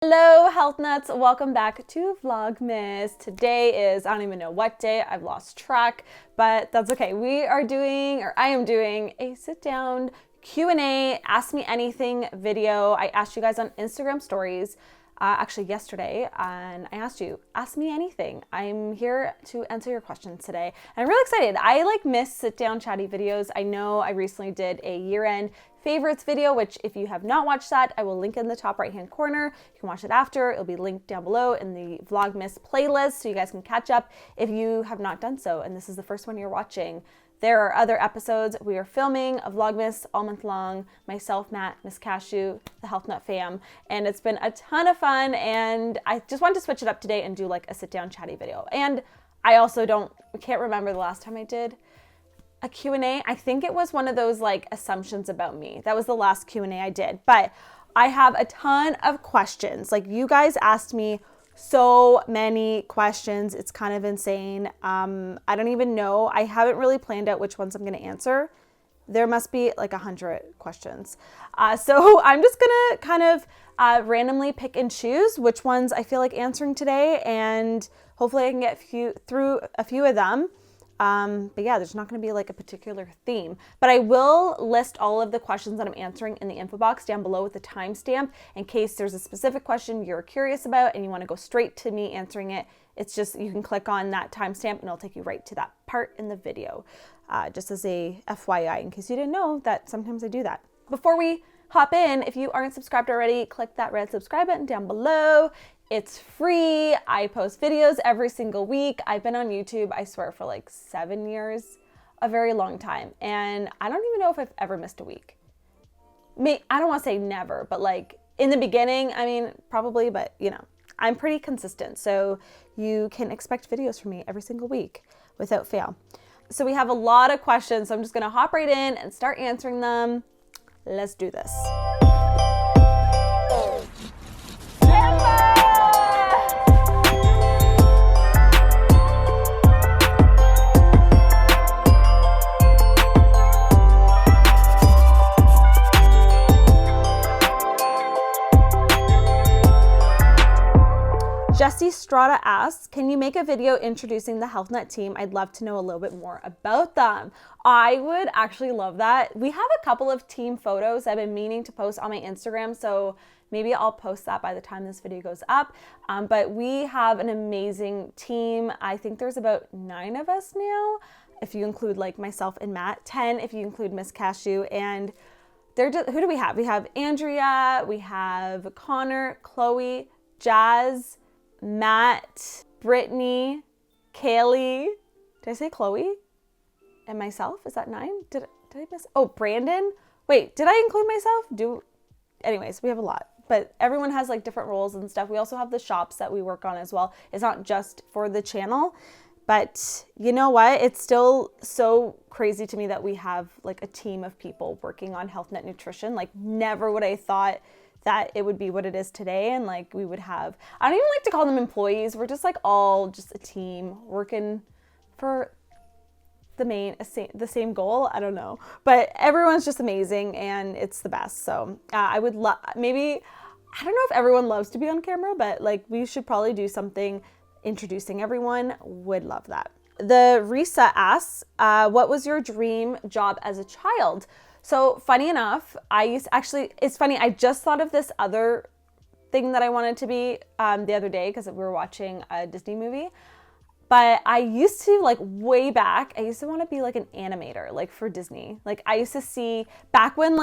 Hello, health nuts. Welcome back to Vlogmas. Today is, I don't even know what day, I've lost track, but that's okay. I am doing a sit down Q&A, ask me anything video. I asked you guys on Instagram stories, actually yesterday, and I asked you, ask me anything. I'm here to answer your questions today. And I'm really excited. I miss sit down chatty videos. I know I recently did a year-end favorites video, which if you have not watched that, I will link in the top right hand corner. You can watch it after. It'll be linked down below in the Vlogmas playlist so you guys can catch up if you have not done so and this is the first one you're watching. There are other episodes. We are filming a Vlogmas all month long. Myself, Matt, Miss Cashew, the HealthNut fam, and it's been a ton of fun, and I just wanted to switch it up today and do like a sit down chatty video. And I also can't remember the last time I did a Q&A. I think it was one of those assumptions about me. That was the last Q&A I did, but I have a ton of questions. You guys asked me so many questions. It's kind of insane. I don't even know. I haven't really planned out which ones I'm going to answer. There must be 100 questions. So I'm just going to kind of randomly pick and choose which ones I feel like answering today, and hopefully I can get through a few of them. But yeah, there's not going to be a particular theme, but I will list all of the questions that I'm answering in the info box down below with the timestamp in case there's a specific question you're curious about and you want to go straight to me answering it. It's just, you can click on that timestamp and it'll take you right to that part in the video. Just as a FYI, in case you didn't know that sometimes I do that. Before we hop in, if you aren't subscribed already, click that red subscribe button down below. It's free. I post videos every single week. I've been on YouTube, I swear, for 7 years, a very long time. And I don't even know if I've ever missed a week. I don't want to say never, but in the beginning, I mean, probably, but I'm pretty consistent. So you can expect videos from me every single week without fail. So we have a lot of questions. So I'm just going to hop right in and start answering them. Let's do this. Jesse Strada asks, can you make a video introducing the HealthNut team? I'd love to know a little bit more about them. I would actually love that. We have a couple of team photos I've been meaning to post on my Instagram, so maybe I'll post that by the time this video goes up. But we have an amazing team. I think there's about 9 of us now, if you include myself and Matt, 10 if you include Miss Cashew, and who do we have? We have Andrea, we have Connor, Chloe, Jazz, Matt, Brittany, Kaylee. Did I say Chloe? And myself? Is that 9? Did I miss? Oh, Brandon. Wait, did I include myself? Anyways, we have a lot, but everyone has different roles and stuff. We also have the shops that we work on as well. It's not just for the channel, but you know what? It's still so crazy to me that we have a team of people working on HealthNut Nutrition. Never would I thought that it would be what it is today, and we would have, I don't even like to call them employees, we're just all just a team working for the same goal. I don't know, but everyone's just amazing and it's the best. So I would love, maybe, I don't know if everyone loves to be on camera, but we should probably do something introducing everyone. Would love that. The Risa asks, what was your dream job as a child? So funny enough, it's funny, I just thought of this other thing that I wanted to be the other day because we were watching a Disney movie. But I used to, way back, I used to want to be an animator, for Disney. I used to see, back when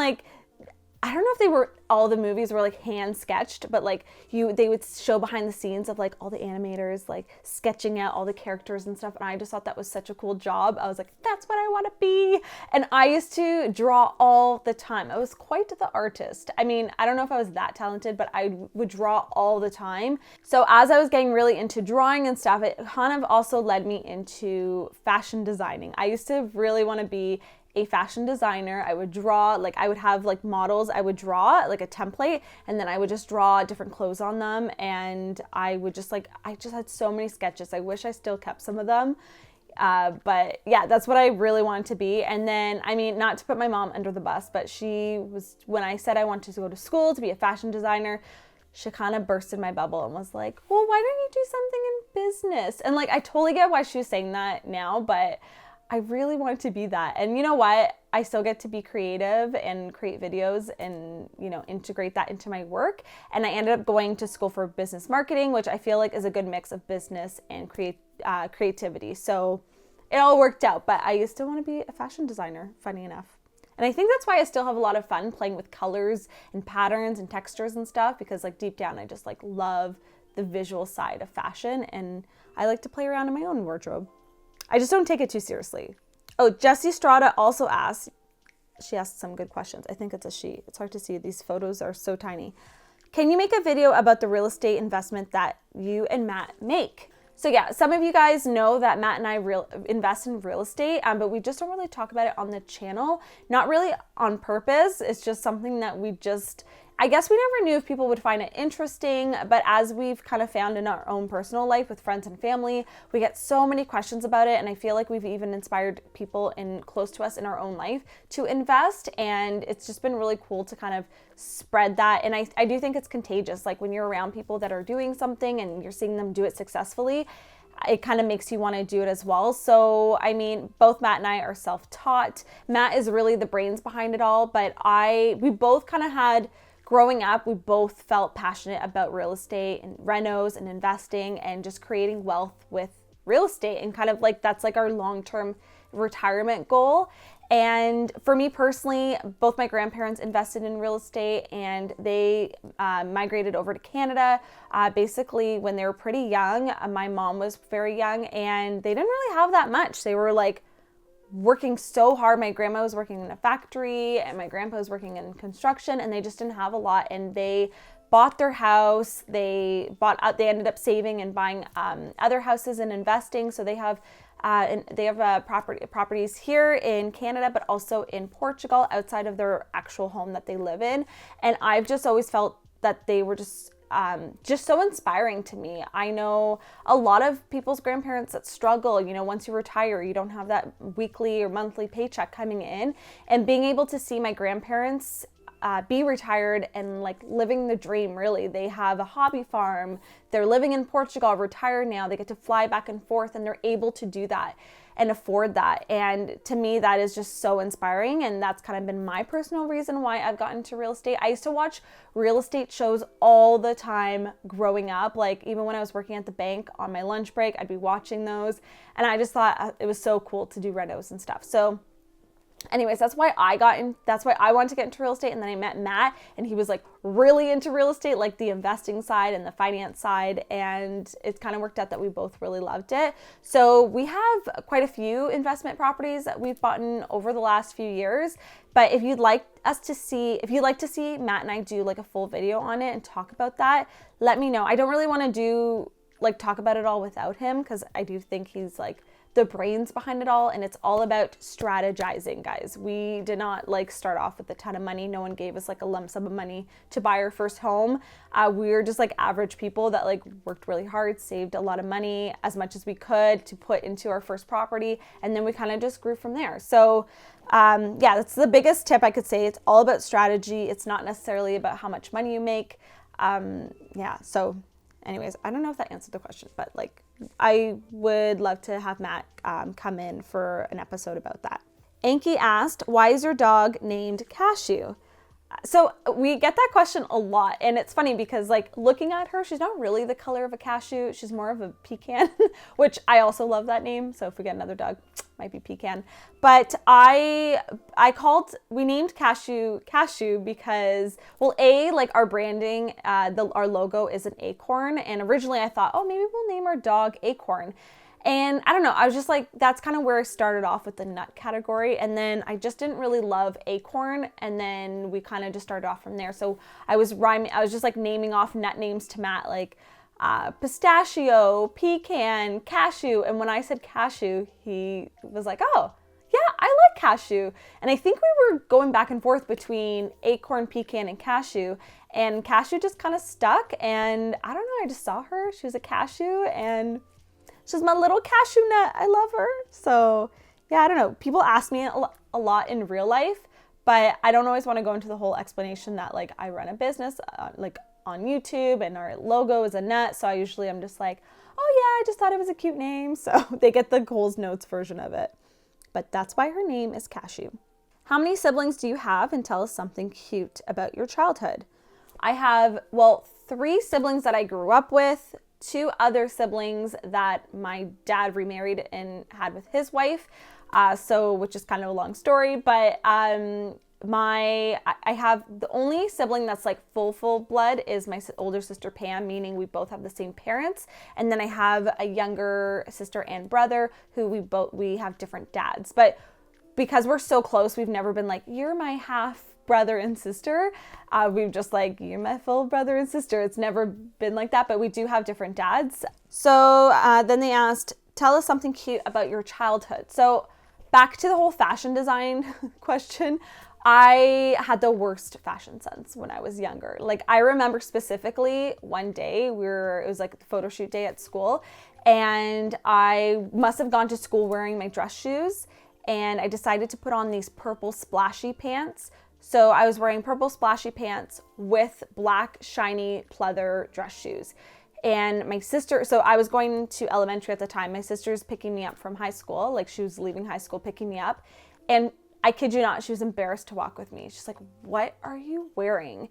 I don't know if all the movies were hand sketched, but they would show behind the scenes of all the animators sketching out all the characters and stuff, and I just thought that was such a cool job. I was like, that's what I want to be. And I used to draw all the time. I was quite the artist. I mean, I don't know if I was that talented, but I would draw all the time. So as I was getting really into drawing and stuff, it kind of also led me into fashion designing. I used to really want to be a fashion designer. I would draw, I would have models, I would draw a template, and then I would just draw different clothes on them, and I would just I just had so many sketches. I wish I still kept some of them. But yeah, that's what I really wanted to be. And then, I mean, not to put my mom under the bus, but when I said I wanted to go to school to be a fashion designer, she kind of bursted my bubble and was like, well, why don't you do something in business? And like, I totally get why she was saying that now, but I really wanted to be that. And you know what? I still get to be creative and create videos and, you know, integrate that into my work. And I ended up going to school for business marketing, which I feel like is a good mix of business and creativity. So it all worked out, but I still want to be a fashion designer, funny enough. And I think that's why I still have a lot of fun playing with colors and patterns and textures and stuff, because like deep down, I just like love the visual side of fashion, and I like to play around in my own wardrobe. I just don't take it too seriously. Oh, Jessie Strada also asked, she asked some good questions. I think it's a she. It's hard to see. These photos are so tiny. Can you make a video about the real estate investment that you and Matt make? So yeah, some of you guys know that Matt and I invest in real estate, but we just don't really talk about it on the channel. Not really on purpose. It's just something that I guess we never knew if people would find it interesting, but as we've kind of found in our own personal life with friends and family, we get so many questions about it, and I feel like we've even inspired people close to us in our own life to invest, and it's just been really cool to kind of spread that. And I do think it's contagious. Like when you're around people that are doing something and you're seeing them do it successfully, it kind of makes you want to do it as well. So, I mean, both Matt and I are self-taught. Matt is really the brains behind it all, but we both kind of had, growing up, we both felt passionate about real estate and renos and investing and just creating wealth with real estate, and kind of like that's like our long-term retirement goal. And for me personally, both my grandparents invested in real estate, and they migrated over to Canada basically when they were pretty young. My mom was very young, and they didn't really have that much. They were like working so hard. My grandma was working in a factory and my grandpa was working in construction, and they just didn't have a lot. And they bought their house. They ended up saving and buying other houses and investing. So they have properties here in Canada, but also in Portugal outside of their actual home that they live in. And I've just always felt that they were just so inspiring to me. I know a lot of people's grandparents that struggle, you know, once you retire, you don't have that weekly or monthly paycheck coming in, and being able to see my grandparents be retired and like living the dream, really. They have a hobby farm, they're living in Portugal, retired now, they get to fly back and forth, and they're able to do that and afford that. And to me, that is just so inspiring, and that's kind of been my personal reason why I've gotten into real estate. I used to watch real estate shows all the time growing up. Like even when I was working at the bank on my lunch break, I'd be watching those, and I just thought it was so cool to do renos and stuff. So anyways, that's why I wanted to get into real estate. And then I met Matt, and he was like really into real estate, like the investing side and the finance side. And it kind of worked out that we both really loved it. So we have quite a few investment properties that we've bought in over the last few years. But if you'd like to see Matt and I do like a full video on it and talk about that, let me know. I don't really want to talk about it all without him, because I do think he's like the brains behind it all, and it's all about strategizing, guys. We did not start off with a ton of money. No one gave us like a lump sum of money to buy our first home. We were just like average people that worked really hard, saved a lot of money, as much as we could, to put into our first property, and then we kind of just grew from there. So yeah, that's the biggest tip I could say. It's all about strategy. It's not necessarily about how much money you make. Yeah, so anyways, I don't know if that answered the question, but I would love to have Matt come in for an episode about that. Anki asked, why is your dog named Cashew? So we get that question a lot, and it's funny because looking at her, she's not really the color of a cashew. She's more of a pecan, which I also love that name. So if we get another dog, might be pecan. But we named Cashew because, well, our branding, our logo is an acorn. And originally I thought, oh, maybe we'll name our dog Acorn. And I don't know, I was just that's kind of where I started off with the nut category. And then I just didn't really love acorn. And then we kind of just started off from there. So I was just naming off nut names to Matt, pistachio, pecan, cashew. And when I said cashew, he was like, oh, yeah, I like cashew. And I think we were going back and forth between acorn, pecan, and cashew. And cashew just kind of stuck. And I don't know, I just saw her. She was a cashew, and she's my little cashew nut. I love her. So yeah, I don't know. People ask me a lot in real life, but I don't always want to go into the whole explanation that I run a business on YouTube, and our logo is a nut. So I'm just like, oh yeah, I just thought it was a cute name. So they get the Coles Notes version of it. But that's why her name is Cashew. How many siblings do you have, and tell us something cute about your childhood? I have, well, 3 siblings that I grew up with, 2 other siblings that my dad remarried and had with his wife. Which is kind of a long story, but I have the only sibling that's like full blood is my older sister Pam, meaning we both have the same parents. And then I have a younger sister and brother who we have different dads. But because we're so close, we've never been like, you're my half brother and sister. We've just like, you're my full brother and sister. It's never been like that, but we do have different dads. So then they asked, tell us something cute about your childhood. So back to the whole fashion design question. I had the worst fashion sense when I was younger. Like, I remember specifically one day it was like the photo shoot day at school, and I must have gone to school wearing my dress shoes, and I decided to put on these purple splashy pants. So I was wearing purple splashy pants with black shiny pleather dress shoes. And my sister, so I was going to elementary at the time. My sister's picking me up from high school. Like, she was leaving high school, picking me up. And I kid you not, she was embarrassed to walk with me. She's like, what are you wearing?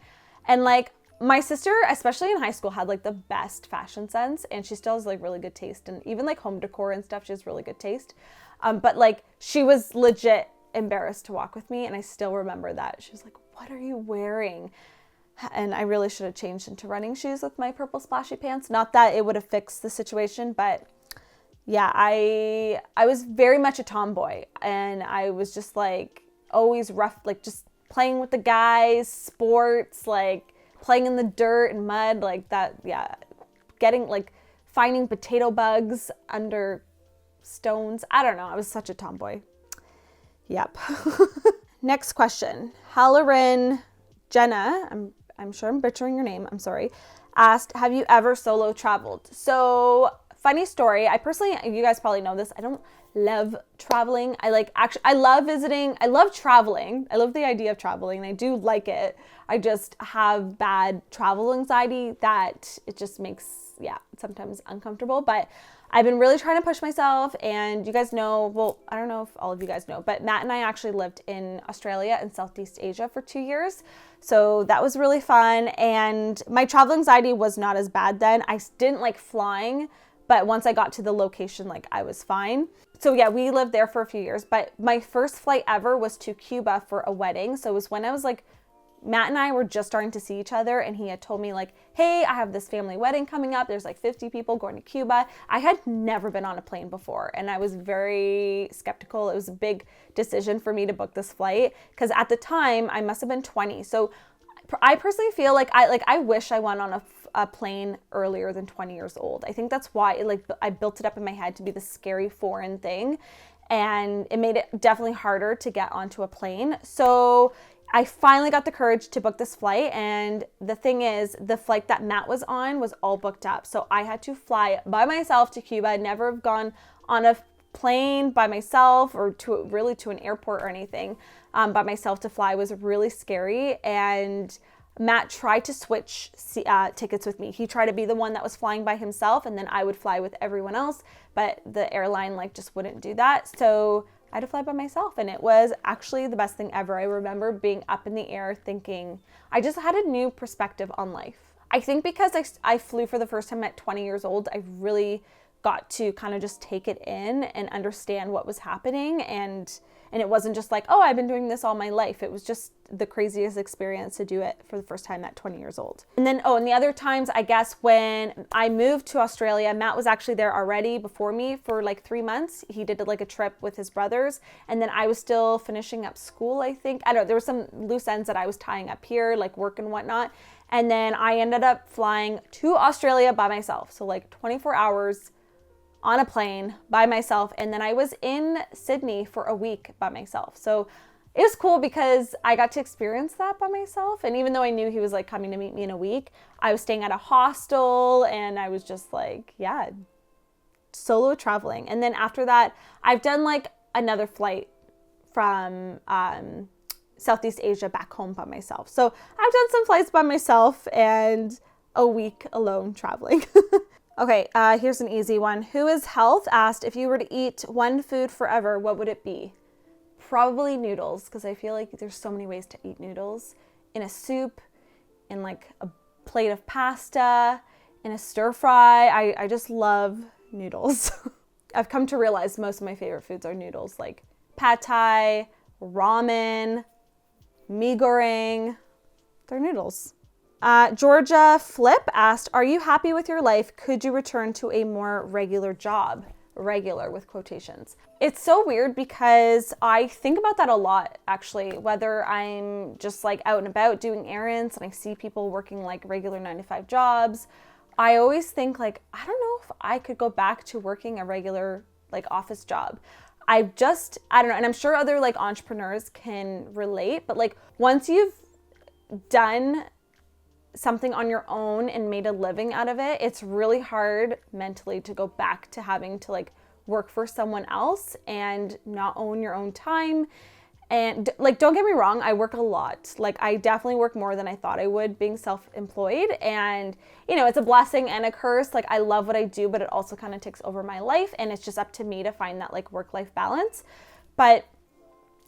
And like, my sister, especially in high school, had like the best fashion sense. And she still has like really good taste. And even like home decor and stuff, she has really good taste. But like, she was legit embarrassed to walk with me. And I still remember that. She was like, what are you wearing? And I really should have changed into running shoes with my purple splashy pants. Not that it would have fixed the situation, but yeah, I was very much a tomboy, and I was just like always rough, like just playing with the guys, sports, like playing in the dirt and mud, like that. Yeah, finding potato bugs under stones. I don't know. I was such a tomboy. Yep. Next question. Halloran Jenna, I'm sure I'm butchering your name, I'm sorry, asked, have you ever solo traveled? So, funny story, I personally, you guys probably know this, I don't love traveling. I love visiting, I love traveling. I love the idea of traveling, and I do like it. I just have bad travel anxiety that it just makes, sometimes uncomfortable, but I've been really trying to push myself, and you guys know, well, I don't know if all of you guys know, but Matt and I actually lived in Australia and Southeast Asia for 2 years. So that was really fun. And my travel anxiety was not as bad then. I didn't like flying, but once I got to the location, like, I was fine. So yeah, we lived there for a few years, but my first flight ever was to Cuba for a wedding. So it was when I was like, Matt and I were just starting to see each other, and he had told me like, hey, I have this family wedding coming up. There's like 50 people going to Cuba. I had never been on a plane before, and I was very skeptical. It was a big decision for me to book this flight because at the time I must have been 20. So I personally feel like I wish I went on a plane earlier than 20 years old. I think that's why I built it up in my head to be the scary foreign thing, and it made it definitely harder to get onto a plane. So I finally got the courage to book this flight, and the thing is, the flight that Matt was on was all booked up. So I had to fly by myself to Cuba. I'd never have gone on a plane by myself or to an airport or anything by myself. To fly was really scary, and Matt tried to switch tickets with me. He tried to be the one that was flying by himself, and then I would fly with everyone else, but the airline just wouldn't do that. So I had to fly by myself, and it was actually the best thing ever. I remember being up in the air thinking, I just had a new perspective on life. I think because I flew for the first time at 20 years old, I really got to kind of just take it in and understand what was happening, and it wasn't just like, oh, I've been doing this all my life. It was just the craziest experience to do it for the first time at 20 years old. And then, and the other times, I guess when I moved to Australia, Matt was actually there already before me for like 3 months. He did like a trip with his brothers, and then I was still finishing up school, I think. I don't know, there were some loose ends that I was tying up here, like work and whatnot. And then I ended up flying to Australia by myself. So like 24 hours on a plane by myself, and then I was in Sydney for a week by myself. So it was cool because I got to experience that by myself, and even though I knew he was like coming to meet me in a week, I was staying at a hostel, and I was just like, yeah, solo traveling. And then after that, I've done like another flight from Southeast Asia back home by myself. So I've done some flights by myself and a week alone traveling. Okay, here's an easy one. Who is Health asked, if you were to eat one food forever, what would it be? Probably noodles, because I feel like there's so many ways to eat noodles. In a soup, in like a plate of pasta, in a stir fry. I just love noodles. I've come to realize most of my favorite foods are noodles, like pad thai, ramen, mee goreng. They're noodles. Georgia Flip asked, are you happy with your life? Could you return to a more regular job? Regular with quotations. It's so weird because I think about that a lot, actually, whether I'm just like out and about doing errands and I see people working like regular 9-to-5 jobs. I always think like, I don't know if I could go back to working a regular like office job. I don't know. And I'm sure other like entrepreneurs can relate, but like once you've done something on your own and made a living out of it, it's really hard mentally to go back to having to like work for someone else and not own your own time. And like, don't get me wrong, I work a lot. Like I definitely work more than I thought I would being self-employed. And you know, it's a blessing and a curse. Like I love what I do, but it also kind of takes over my life. And it's just up to me to find that like work-life balance. But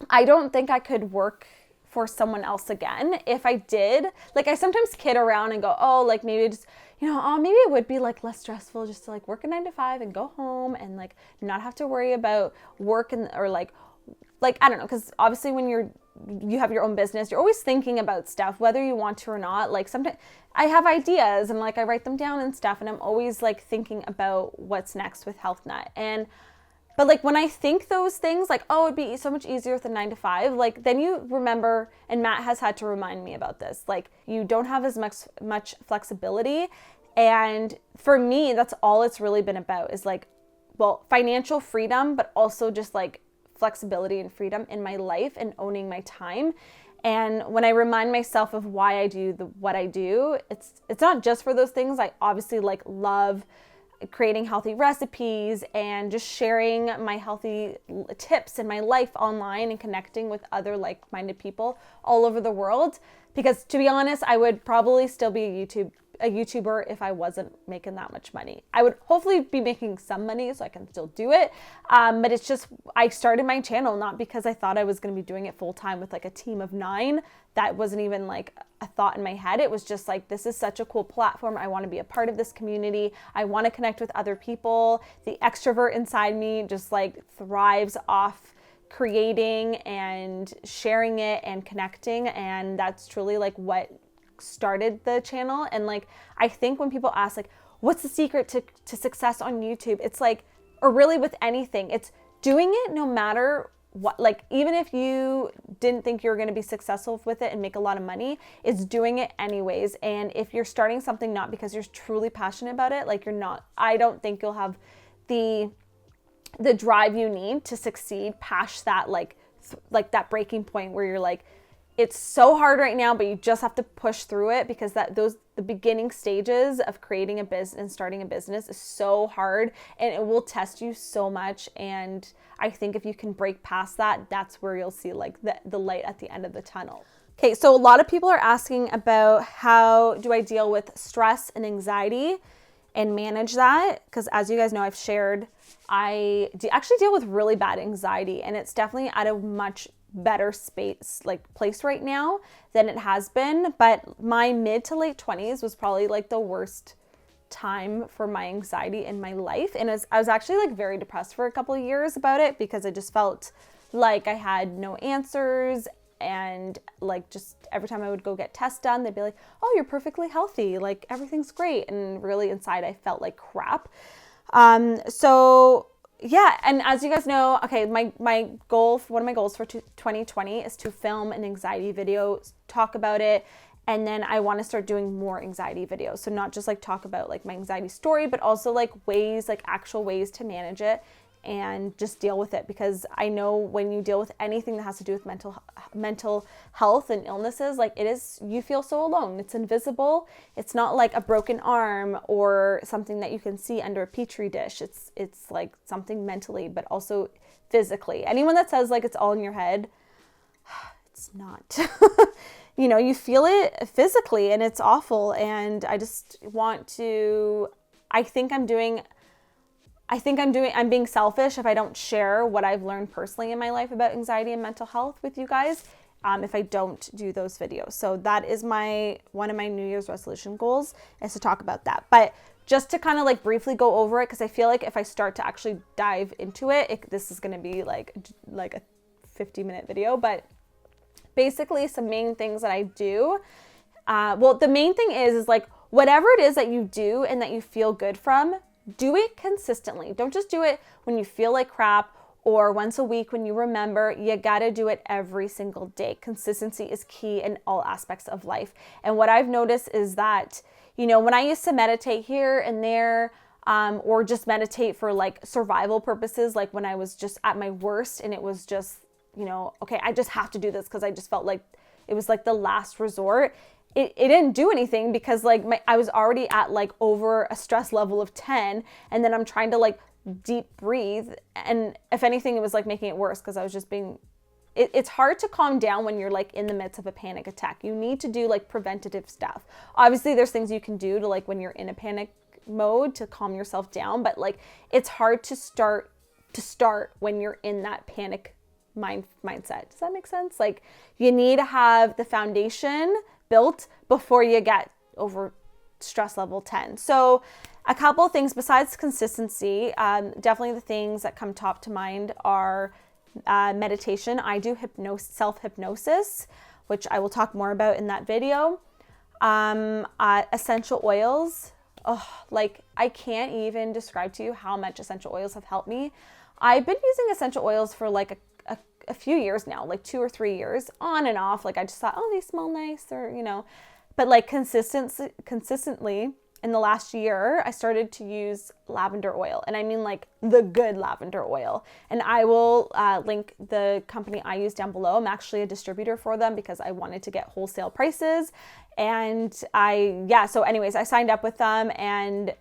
I don't think I could work for someone else again. If I did, like I sometimes kid around and go, oh, like maybe just, you know, oh, maybe it would be like less stressful just to like work a 9-to-5 and go home and like not have to worry about work and or like I don't know, because obviously when you have your own business, you're always thinking about stuff, whether you want to or not. Like sometimes I have ideas and like I write them down and stuff, and I'm always like thinking about what's next with HealthNut. But like when I think those things, like, oh, it'd be so much easier with a 9-to-5, like then you remember, and Matt has had to remind me about this, like you don't have as much flexibility. And for me, that's all it's really been about is like, well, financial freedom, but also just like flexibility and freedom in my life and owning my time. And when I remind myself of why I do what I do, it's not just for those things. I obviously like love creating healthy recipes and just sharing my healthy tips in my life online and connecting with other like-minded people all over the world. Because to be honest, I would probably still be a YouTuber if I wasn't making that much money. I would hopefully be making some money so I can still do it. But it's just, I started my channel not because I thought I was going to be doing it full time with like a team of 9. That wasn't even like a thought in my head. It was just like, this is such a cool platform. I want to be a part of this community. I want to connect with other people. The extrovert inside me just like thrives off creating and sharing it and connecting. And that's truly like what started the channel. And like I think when people ask like what's the secret to success on YouTube, it's like, or really with anything, it's doing it no matter what. Like even if you didn't think you were going to be successful with it and make a lot of money, it's doing it anyways. And if you're starting something not because you're truly passionate about it, like I don't think you'll have the drive you need to succeed past that like that breaking point where you're like, it's so hard right now, but you just have to push through it, because the beginning stages of creating a business and starting a business is so hard and it will test you so much. And I think if you can break past that, that's where you'll see like the light at the end of the tunnel. Okay, so a lot of people are asking about how do I deal with stress and anxiety and manage that, because as you guys know, I've shared, I actually deal with really bad anxiety, and it's definitely at a much better place right now than it has been. But my mid to late 20s was probably like the worst time for my anxiety in my life. And I was actually like very depressed for a couple of years about it, because I just felt like I had no answers. And like just every time I would go get tests done, they'd be like, oh, you're perfectly healthy, like everything's great. And really inside I felt like crap. So yeah, and as you guys know, okay, one of my goals for 2020 is to film an anxiety video, talk about it, and then I want to start doing more anxiety videos. So not just like talk about like my anxiety story, but also like actual ways to manage it and just deal with it. Because I know when you deal with anything that has to do with mental health and illnesses, like you feel so alone. It's invisible. It's not like a broken arm or something that you can see under a petri dish. It's like something mentally, but also physically. Anyone that says like it's all in your head, it's not. You know, you feel it physically and it's awful. And I just want to, I'm being selfish if I don't share what I've learned personally in my life about anxiety and mental health with you guys, if I don't do those videos. So that is one of my New Year's resolution goals, is to talk about that. But just to kind of like briefly go over it, because I feel like if I start to actually dive into it, this is going to be like a 50-minute video. But basically some main things that I do. Well, the main thing is like whatever it is that you do and that you feel good from, do it consistently. Don't just do it when you feel like crap or once a week when you remember. You gotta do it every single day. Consistency is key in all aspects of life. And what I've noticed is that, you know, when I used to meditate here and there, or just meditate for like survival purposes, like when I was just at my worst and it was just, you know, okay, I just have to do this because I just felt like it was like the last resort. It didn't do anything because like I was already at like over a stress level of 10, and then I'm trying to like deep breathe, and if anything it was like making it worse because I was just being, it's hard to calm down when you're like in the midst of a panic attack. You need to do like preventative stuff. Obviously there's things you can do to like when you're in a panic mode to calm yourself down, but like it's hard to start when you're in that panic mindset. Does that make sense? Like you need to have the foundation built before you get over stress level 10. So a couple of things besides consistency, definitely the things that come top to mind are meditation. I do self-hypnosis, which I will talk more about in that video. Essential oils. Oh, like I can't even describe to you how much essential oils have helped me. I've been using essential oils for like a few years now, like 2 or 3 years, on and off. Like I just thought, oh, they smell nice, or, you know, but like consistently in the last year, I started to use lavender oil, and I mean like the good lavender oil. And I will link the company I use down below. I'm actually a distributor for them because I wanted to get wholesale prices. And so anyways, I signed up with them, and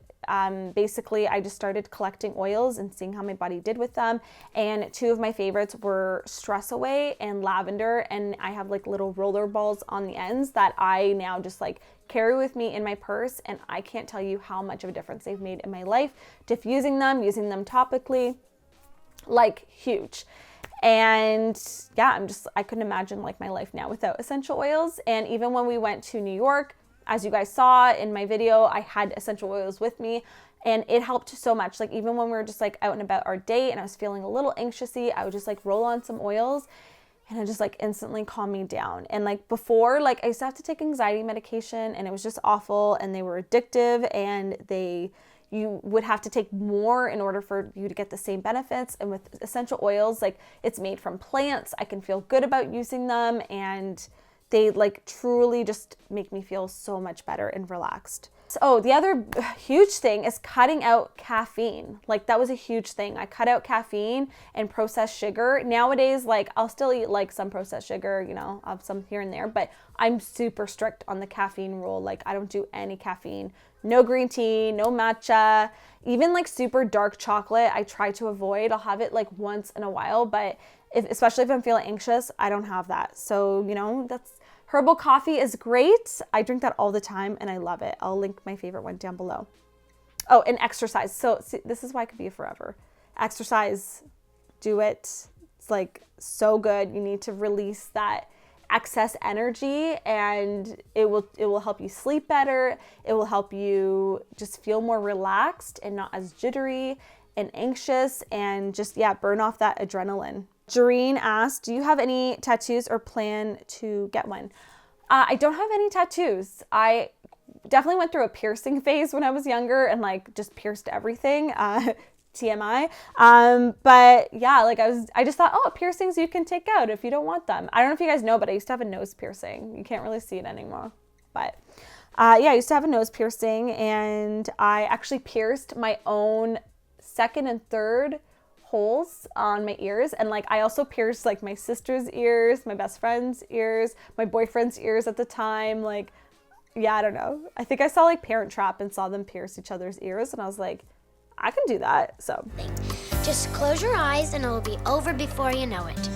basically I just started collecting oils and seeing how my body did with them. And 2 of my favorites were Stress Away and lavender. And I have like little roller balls on the ends that I now just like carry with me in my purse. And I can't tell you how much of a difference they've made in my life. Diffusing them, using them topically, like huge. And yeah, I couldn't imagine like my life now without essential oils. And even when we went to New York, as you guys saw in my video, I had essential oils with me, and it helped so much. Like even when we were just like out and about our date and I was feeling a little anxiousy, I would just like roll on some oils and it just like instantly calmed me down. And like before, like I used to have to take anxiety medication and it was just awful, and they were addictive, and you would have to take more in order for you to get the same benefits. And with essential oils, like it's made from plants, I can feel good about using them, and they like truly just make me feel so much better and relaxed. So the other huge thing is cutting out caffeine. Like that was a huge thing. I cut out caffeine and processed sugar. Nowadays, like I'll still eat like some processed sugar, you know, I'll have some here and there, but I'm super strict on the caffeine rule. Like I don't do any caffeine, no green tea, no matcha, even like super dark chocolate I try to avoid. I'll have it like once in a while, but especially if I'm feeling anxious, I don't have that. So, you know, herbal coffee is great. I drink that all the time and I love it. I'll link my favorite one down below. Oh, and exercise. So see, this is why I could be forever. Exercise, do it. It's like so good. You need to release that excess energy, and it will help you sleep better. It will help you just feel more relaxed and not as jittery and anxious, and just, yeah, burn off that adrenaline. Jareen asked, do you have any tattoos or plan to get one? I don't have any tattoos. I definitely went through a piercing phase when I was younger and like just pierced everything. TMI. But yeah, like I just thought, oh, piercings you can take out if you don't want them. I don't know if you guys know, but I used to have a nose piercing. You can't really see it anymore. But yeah, I used to have a nose piercing, and I actually pierced my own 2nd and 3rd holes on my ears. And like I also pierced like my sister's ears, my best friend's ears, my boyfriend's ears at the time. Like, yeah, I don't know. I think I saw like Parent Trap and saw them pierce each other's ears, and I was like, I can do that. So just close your eyes and it'll be over before you know it.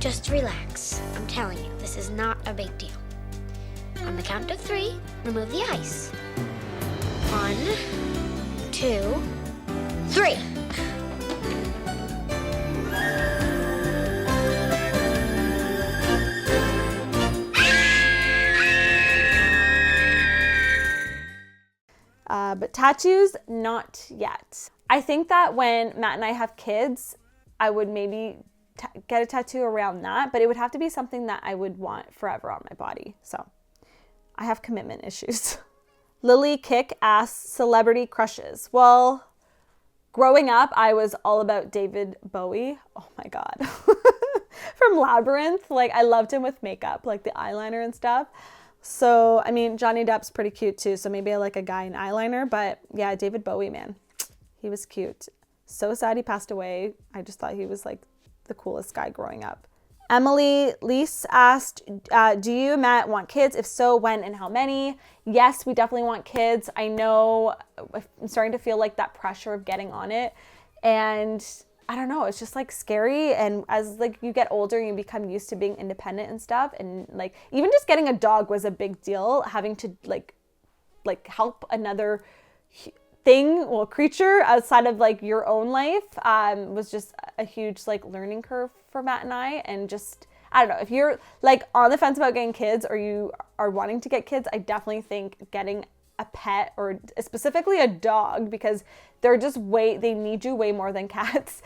Just relax. I'm telling you, this is not a big deal. On the count of 3, remove the ice. 1, 2, 3. But tattoos, not yet. I think that when Matt and I have kids, I would maybe get a tattoo around that, but it would have to be something that I would want forever on my body. So I have commitment issues. Lily Kick asks, celebrity crushes. Well, growing up, I was all about David Bowie. Oh my God. From Labyrinth. Like, I loved him with makeup, like the eyeliner and stuff. So, I mean, Johnny Depp's pretty cute too. So maybe I like a guy in eyeliner, but yeah, David Bowie, man, he was cute. So sad he passed away. I just thought he was like the coolest guy growing up. Emily Lease asked, do you, Matt, want kids? If so, when and how many? Yes, we definitely want kids. I know I'm starting to feel like that pressure of getting on it. And I don't know, it's just like scary. And as like you get older, you become used to being independent and stuff. And like, even just getting a dog was a big deal. Having to like help another creature outside of like your own life was just a huge like learning curve for Matt and I. And just, I don't know, if you're like on the fence about getting kids or you are wanting to get kids, I definitely think getting a pet or specifically a dog, because they're just they need you way more than cats.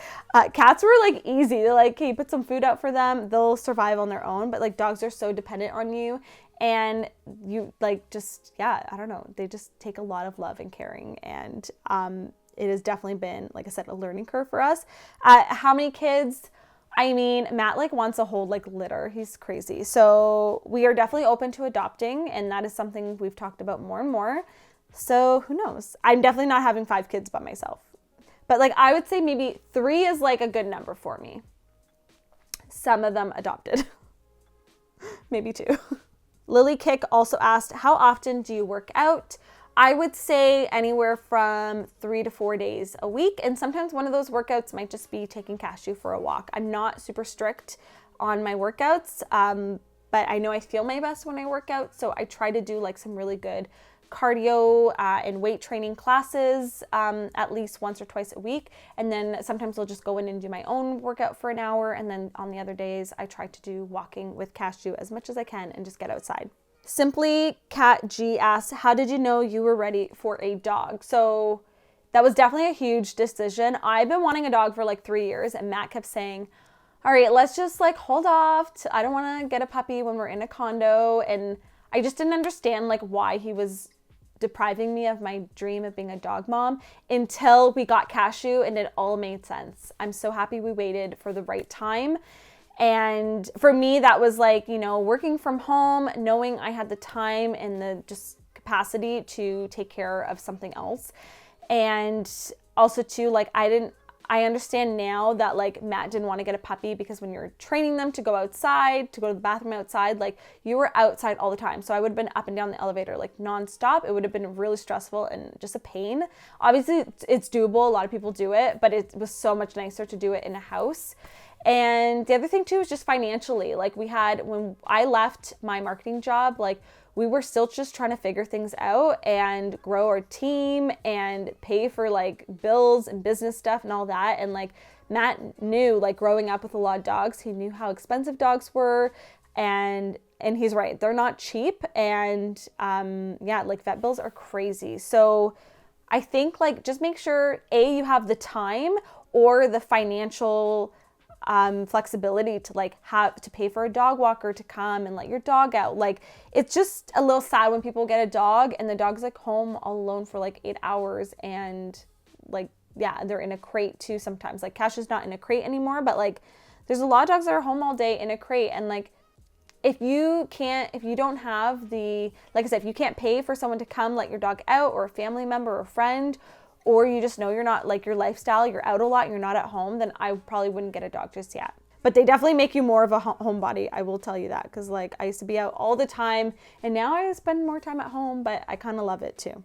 Cats were like easy. They're like, okay, you put some food out for them, they'll survive on their own. But like dogs are so dependent on you, and you like just, yeah, I don't know. They just take a lot of love and caring. And it has definitely been, like I said, a learning curve for us. How many kids? I mean, Matt like wants a whole like litter. He's crazy. So we are definitely open to adopting, and that is something we've talked about more and more. So who knows? I'm definitely not having 5 kids by myself. But like I would say maybe 3 is like a good number for me. Some of them adopted. Maybe 2. Lily Kick also asked, how often do you work out? I would say anywhere from 3 to 4 days a week. And sometimes one of those workouts might just be taking Cashew for a walk. I'm not super strict on my workouts, but I know I feel my best when I work out. So I try to do like some really good cardio and weight training classes at least once or twice a week. And then sometimes I'll just go in and do my own workout for an hour. And then on the other days, I try to do walking with Cashew as much as I can and just get outside. Simply Cat G asked, how did you know you were ready for a dog? So that was definitely a huge decision. I've been wanting a dog for like 3 years, and Matt kept saying, all right, let's just like hold off. I don't want to get a puppy when we're in a condo. And I just didn't understand like why he was depriving me of my dream of being a dog mom until we got Cashew, and it all made sense. I'm so happy we waited for the right time. And for me, that was like, you know, working from home, knowing I had the time and the just capacity to take care of something else. And also too, like I understand now that like Matt didn't want to get a puppy because when you're training them to go outside, to go to the bathroom outside, like you were outside all the time. So I would have been up and down the elevator like nonstop. It would have been really stressful and just a pain. Obviously it's doable. A lot of people do it, but it was so much nicer to do it in a house. And the other thing too is just financially, like when I left my marketing job, like we were still just trying to figure things out and grow our team and pay for like bills and business stuff and all that. And like Matt knew, like growing up with a lot of dogs, he knew how expensive dogs were. And he's right, they're not cheap. And yeah, like vet bills are crazy. So I think like just make sure you have the time or the financial flexibility to like have to pay for a dog walker to come and let your dog out. Like it's just a little sad when people get a dog and the dog's like home all alone for like 8 hours, and like, yeah, they're in a crate too sometimes. Like Cashew's not in a crate anymore, but like there's a lot of dogs that are home all day in a crate. And like if you don't have like I said, if you can't pay for someone to come let your dog out, or a family member or a friend, or you just know you're not like your lifestyle, you're out a lot, you're not at home, then I probably wouldn't get a dog just yet. But they definitely make you more of a homebody, I will tell you that, because like I used to be out all the time, and now I spend more time at home, but I kind of love it too.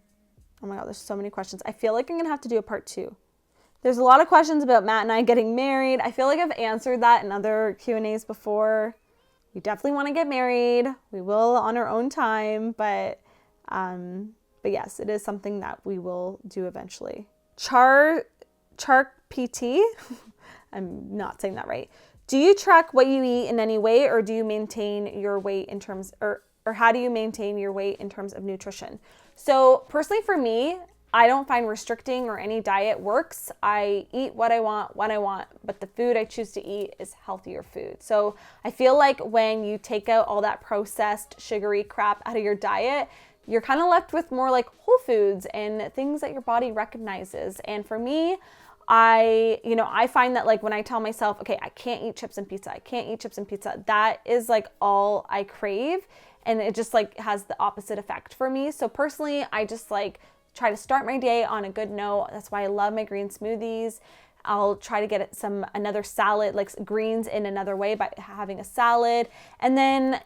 Oh my God, there's so many questions. I feel like I'm gonna have to do a part 2. There's a lot of questions about Matt and I getting married. I feel like I've answered that in other Q&As before. We definitely want to get married. We will on our own time, but yes, it is something that we will do eventually. Chark PT, I'm not saying that right. Do you track what you eat in any way, or do you maintain your weight in terms, or how do you maintain your weight in terms of nutrition? So personally for me, I don't find restricting or any diet works. I eat what I want, when I want, but the food I choose to eat is healthier food. So I feel like when you take out all that processed, sugary crap out of your diet, you're kind of left with more like whole foods and things that your body recognizes. And for me, I find that like when I tell myself, okay, I can't eat chips and pizza, I can't eat chips and pizza, that is like all I crave. And it just like has the opposite effect for me. So personally, I just like try to start my day on a good note. That's why I love my green smoothies. I'll try to get another salad, like greens in another way by having a salad. And then,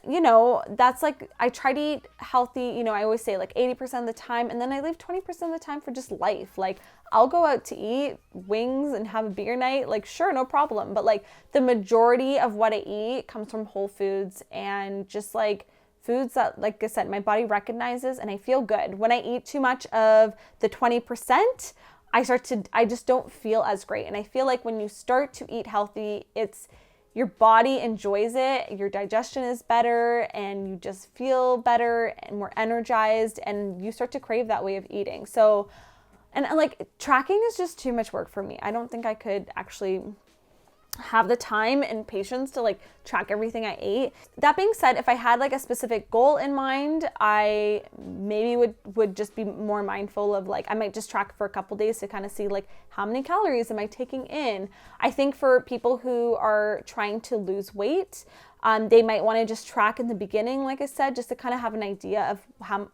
that's like, I try to eat healthy, I always say like 80% of the time, and then I leave 20% of the time for just life. Like I'll go out to eat wings and have a beer night, like sure, no problem. But like the majority of what I eat comes from whole foods and just like foods that, like I said, my body recognizes and I feel good. When I eat too much of the 20%, I just don't feel as great. And I feel like when you start to eat healthy, your body enjoys it, your digestion is better, and you just feel better and more energized, and you start to crave that way of eating. So, and like tracking is just too much work for me. I don't think I could actually have the time and patience to like track everything I ate. That being said, if I had like a specific goal in mind, I maybe would just be more mindful of like, I might just track for a couple days to kind of see like how many calories am I taking in. I think for people who are trying to lose weight, they might want to just track in the beginning, like I said, just to kind of have an idea of how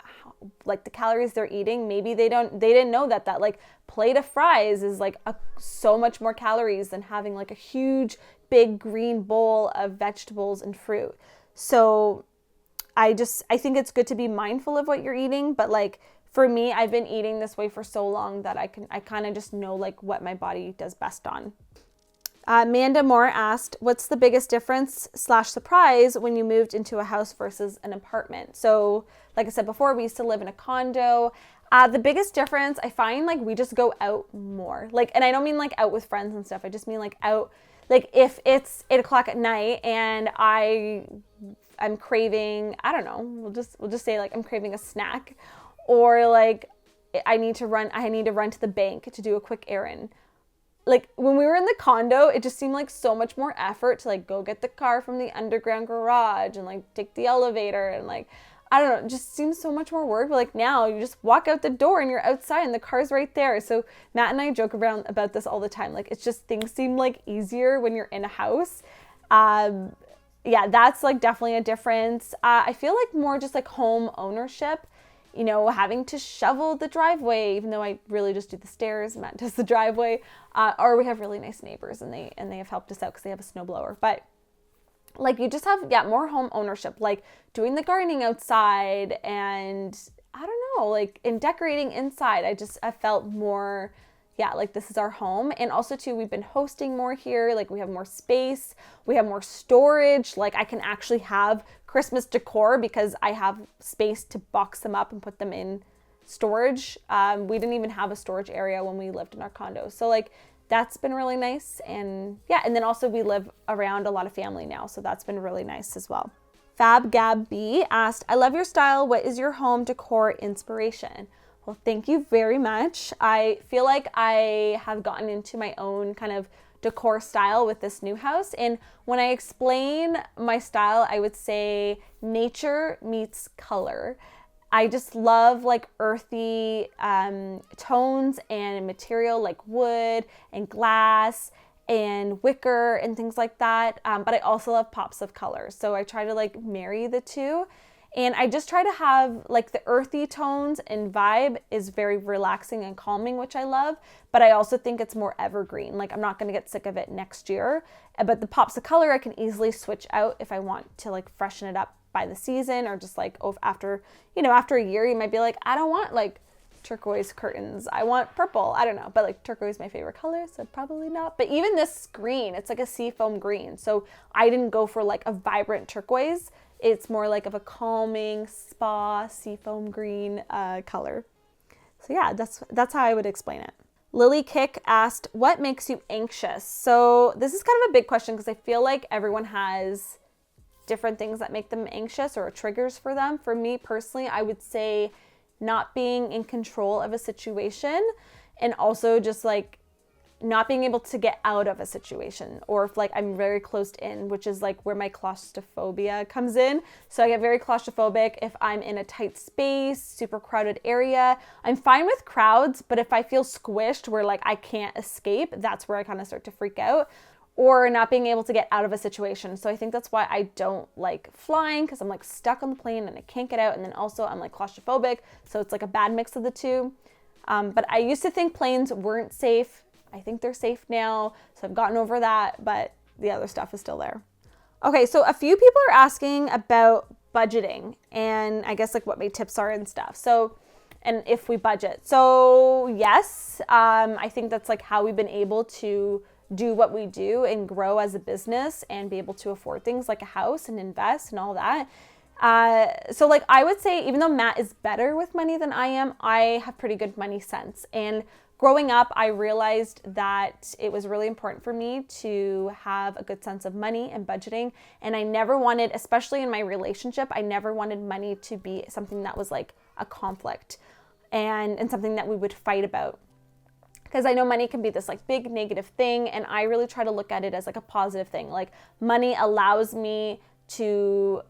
like the calories they're eating. Maybe they didn't know that like plate of fries is like so much more calories than having like a huge big green bowl of vegetables and fruit. So I think it's good to be mindful of what you're eating, but like for me, I've been eating this way for so long that I kind of just know like what my body does best on. Amanda Moore asked, what's the biggest difference / surprise when you moved into a house versus an apartment? So like I said before, we used to live in a condo. The biggest difference, I find like we just go out more. Like, and I don't mean like out with friends and stuff. I just mean like out, like if it's 8:00 at night and I'm craving, I don't know, we'll just say like I'm craving a snack, or like I need to run to the bank to do a quick errand. Like when we were in the condo, it just seemed like so much more effort to like go get the car from the underground garage and like take the elevator and like, I don't know, it just seems so much more work. But like now you just walk out the door and you're outside and the car's right there. So Matt and I joke around about this all the time. Like it's just, things seem like easier when you're in a house. Yeah, that's like definitely a difference. I feel like more just like home ownership. Having to shovel the driveway, even though I really just do the stairs, Matt does the driveway, or we have really nice neighbors and they have helped us out because they have a snowblower. But like you just have, more home ownership, like doing the gardening outside and I don't know, like in decorating inside, I felt more, like this is our home. And also too, we've been hosting more here. Like we have more space, we have more storage. Like I can actually have Christmas decor because I have space to box them up and put them in storage. We didn't even have a storage area when we lived in our condo. So like that's been really nice. And and then also we live around a lot of family now. So that's been really nice as well. Fab Gab B asked, I love your style. What is your home decor inspiration? Well, thank you very much. I feel like I have gotten into my own kind of decor style with this new house. And when I explain my style, I would say nature meets color. I just love like earthy tones and material like wood and glass and wicker and things like that. But I also love pops of color. So I try to like marry the two. And I just try to have like the earthy tones and vibe is very relaxing and calming, which I love. But I also think it's more evergreen. Like I'm not going to get sick of it next year. But the pops of color I can easily switch out if I want to like freshen it up by the season, or just like after a year, you might be like, I don't want like turquoise curtains. I want purple. I don't know, but like turquoise is my favorite color, so probably not. But even this green, it's like a seafoam green. So I didn't go for like a vibrant turquoise. It's more like of a calming spa seafoam green color. So yeah, that's how I would explain it. Lily Kick asked, what makes you anxious? So this is kind of a big question because I feel like everyone has different things that make them anxious or triggers for them. For me personally, I would say not being in control of a situation, and also just like not being able to get out of a situation, or if like I'm very closed in, which is like where my claustrophobia comes in. So I get very claustrophobic if I'm in a tight space, super crowded area. I'm fine with crowds, but if I feel squished where like I can't escape, that's where I kind of start to freak out. Or not being able to get out of a situation. So I think that's why I don't like flying, because I'm like stuck on the plane and I can't get out. And then also I'm like claustrophobic. So it's like a bad mix of the two. But I used to think planes weren't safe. I think they're safe now. So I've gotten over that, but the other stuff is still there. Okay, so a few people are asking about budgeting and I guess like what my tips are and stuff. So, and if we budget. So yes, I think that's like how we've been able to do what we do and grow as a business and be able to afford things like a house and invest and all that. So like I would say, even though Matt is better with money than I am, I have pretty good money sense. And growing up, I realized that it was really important for me to have a good sense of money and budgeting. And I never wanted, especially in my relationship, I never wanted money to be something that was like a conflict and something that we would fight about. Because I know money can be this like big negative thing, and I really try to look at it as like a positive thing. Like money allows me to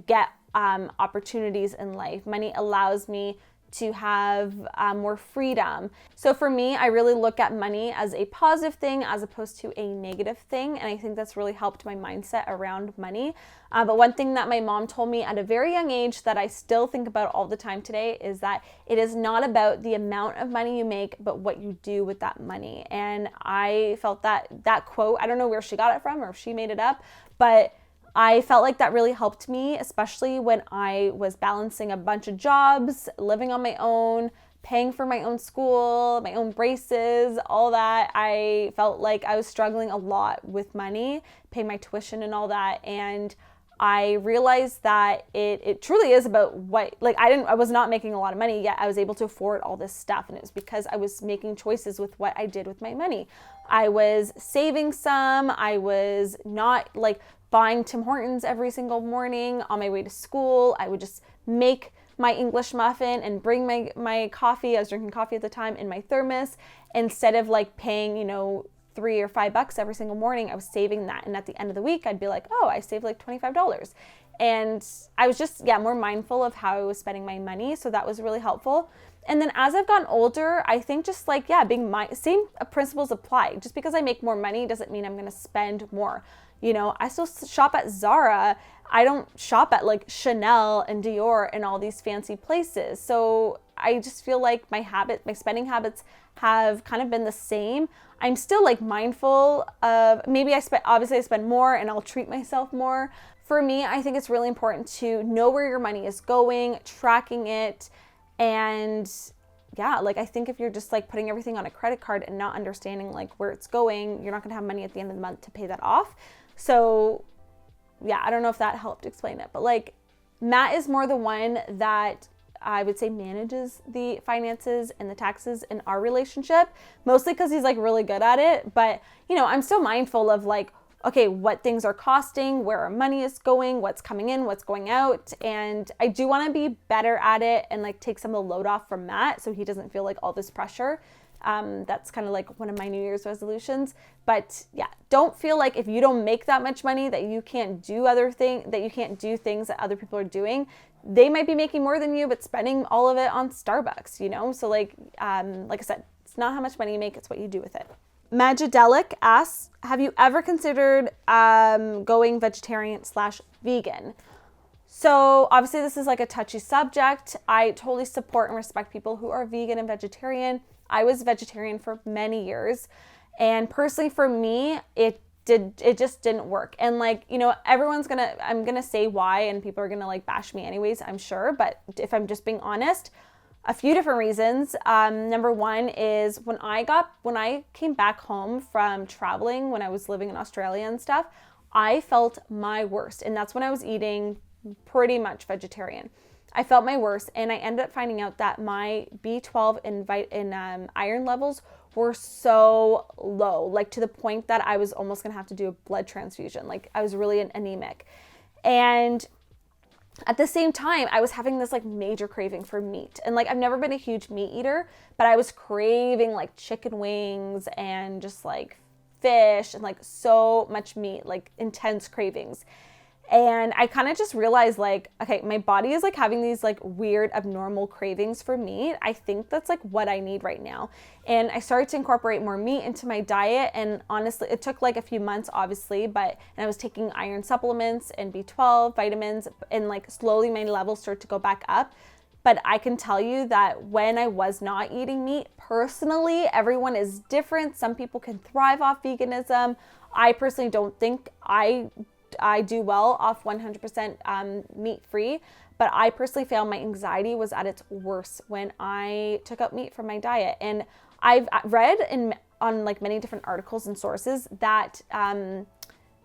get opportunities in life. Money allows me to have more freedom. So for me, I really look at money as a positive thing as opposed to a negative thing. And I think that's really helped my mindset around money. But one thing that my mom told me at a very young age that I still think about all the time today is that it is not about the amount of money you make, but what you do with that money. And I felt that quote, I don't know where she got it from or if she made it up, but I felt like that really helped me, especially when I was balancing a bunch of jobs, living on my own, paying for my own school, my own braces, all that. I felt like I was struggling a lot with money, paying my tuition and all that. And I realized that it truly is about what, like I was not making a lot of money, yet I was able to afford all this stuff. And it was because I was making choices with what I did with my money. I was saving some, I was not like buying Tim Hortons every single morning on my way to school. I would just make my English muffin and bring my coffee. I was drinking coffee at the time in my thermos. Instead of like paying, $3 or $5 every single morning, I was saving that. And at the end of the week, I'd be like, oh, I saved like $25. And I was just, more mindful of how I was spending my money. So that was really helpful. And then as I've gotten older, I think just like, same principles apply. Just because I make more money doesn't mean I'm going to spend more. I still shop at Zara. I don't shop at like Chanel and Dior and all these fancy places. So I just feel like my spending habits have kind of been the same. I'm still like mindful of, maybe I spend more and I'll treat myself more. For me, I think it's really important to know where your money is going, tracking it. And I think if you're just like putting everything on a credit card and not understanding like where it's going, you're not going to have money at the end of the month to pay that off. So I don't know if that helped explain it, but like Matt is more the one that I would say manages the finances and the taxes in our relationship, mostly because he's like really good at it. But, I'm still mindful of like, okay, what things are costing, where our money is going, what's coming in, what's going out. And I do want to be better at it and like take some of the load off from Matt so he doesn't feel like all this pressure. That's kind of like one of my New Year's resolutions. But don't feel like if you don't make that much money that you can't do things that other people are doing. They might be making more than you, but spending all of it on Starbucks, So like I said, it's not how much money you make, it's what you do with it. Magidelic asks, have you ever considered going vegetarian/vegan? So obviously this is like a touchy subject. I totally support and respect people who are vegan and vegetarian. I was vegetarian for many years. And personally for me, it just didn't work. And like, I'm gonna say why, and people are gonna like bash me anyways, I'm sure. But if I'm just being honest, a few different reasons. Number one is when I came back home from traveling, when I was living in Australia and stuff, I felt my worst. And that's when I was eating pretty much vegetarian. I felt my worst, and I ended up finding out that my B12 and iron levels were so low, like to the point that I was almost gonna have to do a blood transfusion. Like I was really anemic. And at the same time, I was having this like major craving for meat. And like I've never been a huge meat eater, but I was craving like chicken wings and just like fish and like so much meat, like intense cravings. And I kind of just realized like, okay, my body is like having these like weird abnormal cravings for meat. I think that's like what I need right now. And I started to incorporate more meat into my diet. And honestly, it took like a few months, obviously, and I was taking iron supplements and B12 vitamins, and like slowly my levels started to go back up. But I can tell you that when I was not eating meat, personally, everyone is different. Some people can thrive off veganism. I personally don't think I do well off 100% meat-free, but I personally found my anxiety was at its worst when I took out meat from my diet. And I've read on like many different articles and sources that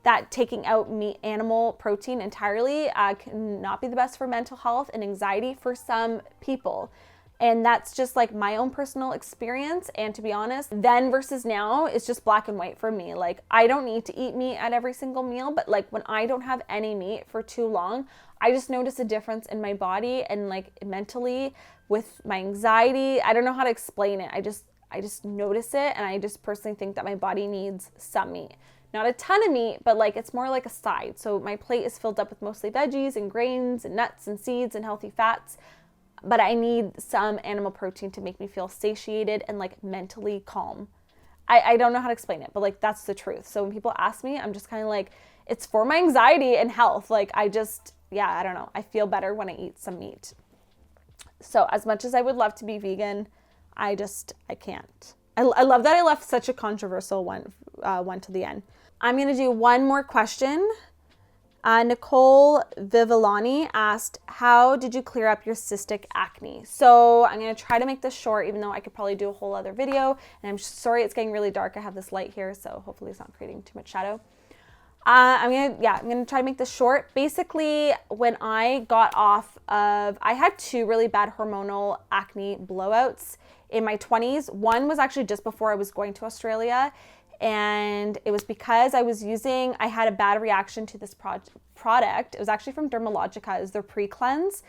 that taking out animal protein entirely cannot be the best for mental health and anxiety for some people. And that's just like my own personal experience. And to be honest, then versus now is just black and white for me. Like I don't need to eat meat at every single meal, but like when I don't have any meat for too long, I just notice a difference in my body and like mentally with my anxiety. I don't know how to explain it. I just notice it, and I just personally think that my body needs some meat. Not a ton of meat, but like it's more like a side. So my plate is filled up with mostly veggies and grains and nuts and seeds and healthy fats. But I need some animal protein to make me feel satiated and like mentally calm. I don't know how to explain it, but like that's the truth. So when people ask me, I'm just kind of like, it's for my anxiety and health. Like I don't know. I feel better when I eat some meat. So as much as I would love to be vegan, I can't. I love that I left such a controversial one to the end. I'm going to do one more question. Nicole Vivalani asked, how did you clear up your cystic acne? So I'm going to try to make this short, even though I could probably do a whole other video. And I'm sorry it's getting really dark. I have this light here, so hopefully it's not creating too much shadow. I'm going to try to make this short. Basically, when I got off of, I had 2 really bad hormonal acne blowouts in my 20s. One was actually just before I was going to Australia. And it was because I had a bad reaction to this product. It was actually from Dermalogica. It was their pre-cleanse.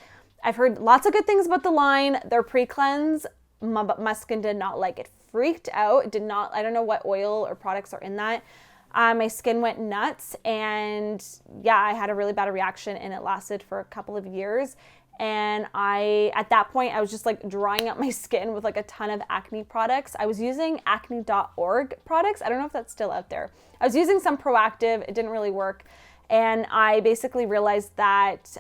I've heard lots of good things about the line. Their pre-cleanse, my skin did not like it. Freaked out. It did not, I don't know what oil or products are in that. My skin went nuts, and yeah, I had a really bad reaction, and it lasted for a couple of years. And at that point, I was just like drying out my skin with like a ton of acne products. I was using acne.org products. I don't know if that's still out there. I was using some Proactive. It didn't really work. And I basically realized that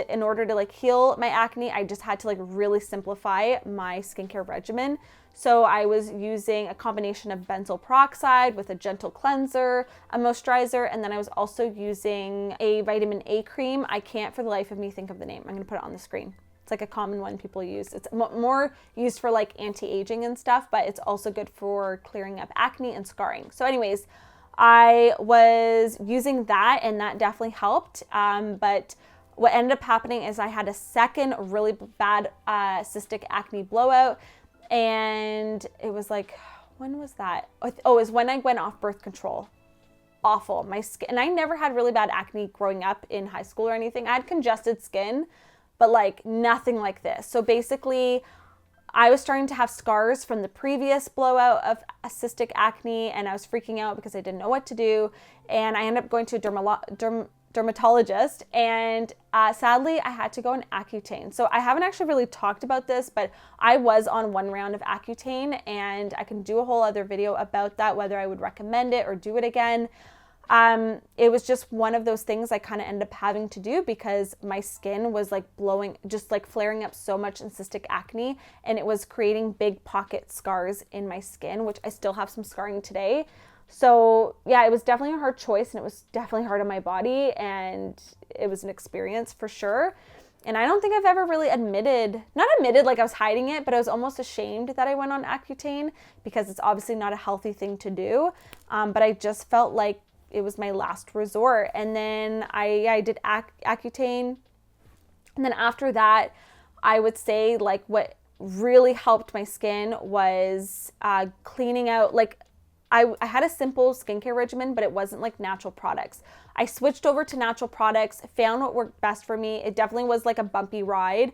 in order to like heal my acne, I just had to like really simplify my skincare regimen. So I was using a combination of benzoyl peroxide with a gentle cleanser, a moisturizer, and then I was also using a vitamin A cream. I can't for the life of me think of the name. I'm going to put it on the screen. It's like a common one people use. It's more used for like anti-aging and stuff, but it's also good for clearing up acne and scarring. So anyways, I was using that, and that definitely helped. But what ended up happening is I had a second really bad cystic acne blowout. And it was like, when was that? Oh, it was when I went off birth control. Awful. My skin, and I never had really bad acne growing up in high school or anything. I had congested skin, but like nothing like this. So basically, I was starting to have scars from the previous blowout of cystic acne, and I was freaking out because I didn't know what to do. And I ended up going to a dermatologist, and sadly I had to go on Accutane. So I haven't actually really talked about this, but I was on 1 round of Accutane, and I can do a whole other video about that, whether I would recommend it or do it again. It was just one of those things I kind of ended up having to do because my skin was like just like flaring up so much in cystic acne, and it was creating big pocket scars in my skin, which I still have some scarring today. So yeah, it was definitely a hard choice, and it was definitely hard on my body, and it was an experience for sure. And I don't think I've ever really not admitted like I was hiding it, but I was almost ashamed that I went on Accutane because it's obviously not a healthy thing to do. But I just felt like it was my last resort. And then I did Accutane. And then after that, I would say like what really helped my skin was cleaning out, like I had a simple skincare regimen, but it wasn't like natural products. I switched over to natural products, found what worked best for me. It definitely was like a bumpy ride,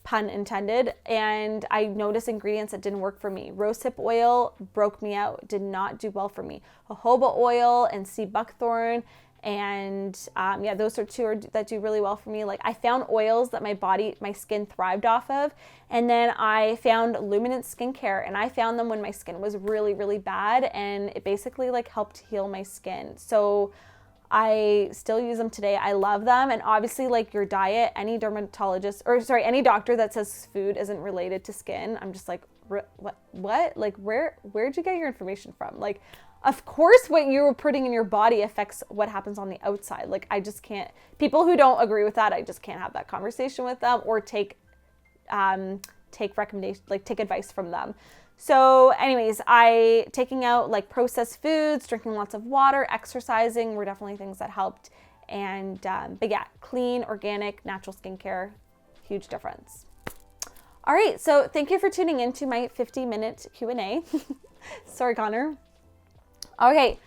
pun intended. And I noticed ingredients that didn't work for me. Rosehip oil broke me out, did not do well for me. Jojoba oil and sea buckthorn. And yeah, those are two that do really well for me. Like I found oils that my skin thrived off of. And then I found Luminance skincare, and I found them when my skin was really, really bad. And it basically like helped heal my skin. So I still use them today. I love them. And obviously like your diet, any any doctor that says food isn't related to skin, I'm just like, what? Like where'd you get your information from? Like, of course what you're putting in your body affects what happens on the outside. Like I just can't, people who don't agree with that, I just can't have that conversation with them or take recommendations, like take advice from them. So anyways, taking out like processed foods, drinking lots of water, exercising were definitely things that helped. And, but yeah, clean, organic, natural skincare, huge difference. All right. So thank you for tuning into my 50-minute Q&A. Sorry, Connor. Okay.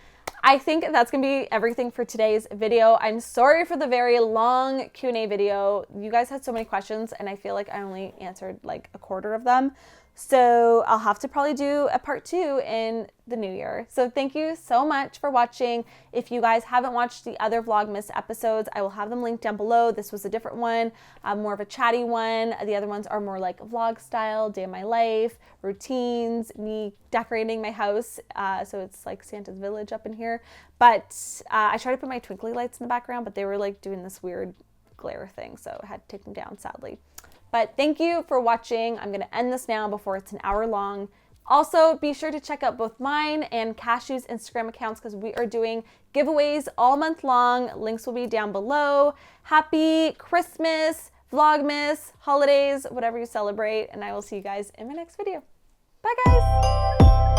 I think that's going to be everything for today's video. I'm sorry for the very long Q&A video. You guys had so many questions and I feel like I only answered like a quarter of them. So I'll have to probably do a part 2 in the new year. So thank you so much for watching. If you guys haven't watched the other Vlogmas episodes, I will have them linked down below. This was a different one, more of a chatty one. The other ones are more like vlog style, day of my life, routines, me decorating my house. So it's like Santa's village up in here. But I tried to put my twinkly lights in the background, but they were like doing this weird glare thing. So I had to take them down, sadly. But thank you for watching. I'm going to end this now before it's an hour long. Also, be sure to check out both mine and Cashew's Instagram accounts because we are doing giveaways all month long. Links will be down below. Happy Christmas, Vlogmas, holidays, whatever you celebrate. And I will see you guys in my next video. Bye, guys.